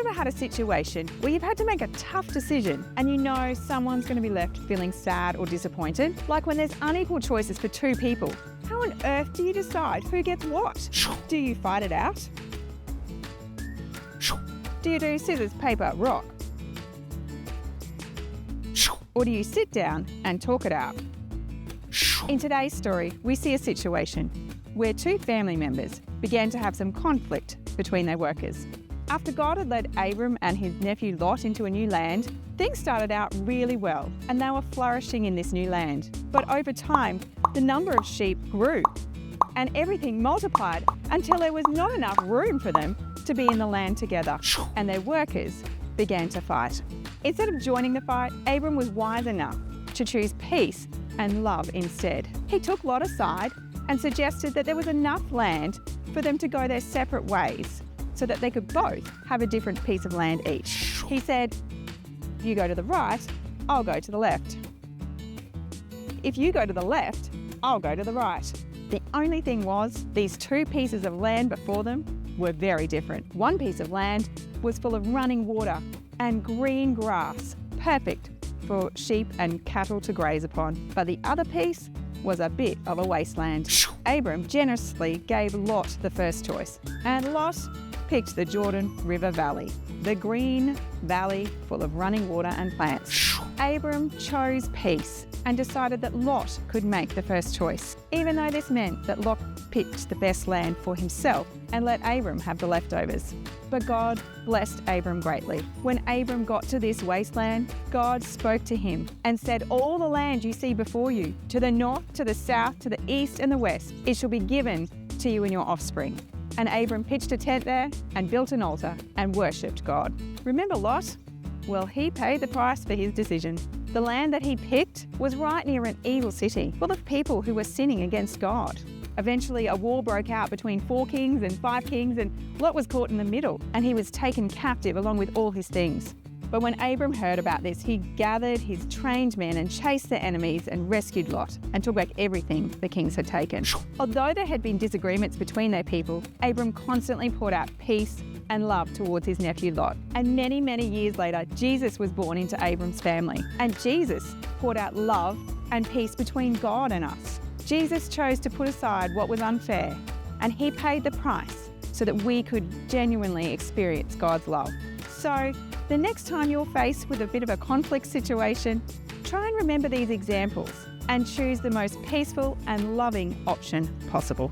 ever had a situation where you've had to make a tough decision and you know someone's going to be left feeling sad or disappointed? Like when there's unequal choices for two people. How on earth do you decide who gets what? Do you fight it out? Do you do scissors, paper, rock? Or do you sit down and talk it out? In today's story, we see a situation where two family members began to have some conflict between their workers. After God had led Abram and his nephew Lot into a new land, things started out really well and they were flourishing in this new land. But over time, the number of sheep grew and everything multiplied until there was not enough room for them to be in the land together, and their workers began to fight. Instead of joining the fight, Abram was wise enough to choose peace and love instead. He took Lot aside and suggested that there was enough land for them to go their separate ways so that they could both have a different piece of land each. He said, "You go to the right, I'll go to the left. If you go to the left, I'll go to the right." The only thing was, these two pieces of land before them were very different. One piece of land was full of running water and green grass, perfect for sheep and cattle to graze upon. But the other piece was a bit of a wasteland. Abram generously gave Lot the first choice, and Lot picked the Jordan River Valley, the green valley full of running water and plants. Abram chose peace and decided that Lot could make the first choice, even though this meant that Lot picked the best land for himself and let Abram have the leftovers. But God blessed Abram greatly. When Abram got to this wasteland, God spoke to him and said, "All the land you see before you, to the north, to the south, to the east and the west, it shall be given to you and your offspring." And Abram pitched a tent there and built an altar and worshipped God. Remember Lot? Well, he paid the price for his decision. The land that he picked was right near an evil city, full of people who were sinning against God. Eventually, a war broke out between 4 kings and 5 kings, and Lot was caught in the middle, and he was taken captive along with all his things. But when Abram heard about this, he gathered his trained men and chased their enemies and rescued Lot and took back everything the kings had taken. Although there had been disagreements between their people, Abram constantly poured out peace and love towards his nephew Lot. And many, many years later, Jesus was born into Abram's family. And Jesus poured out love and peace between God and us. Jesus chose to put aside what was unfair, and he paid the price so that we could genuinely experience God's love. So the next time you're faced with a bit of a conflict situation, try and remember these examples and choose the most peaceful and loving option possible.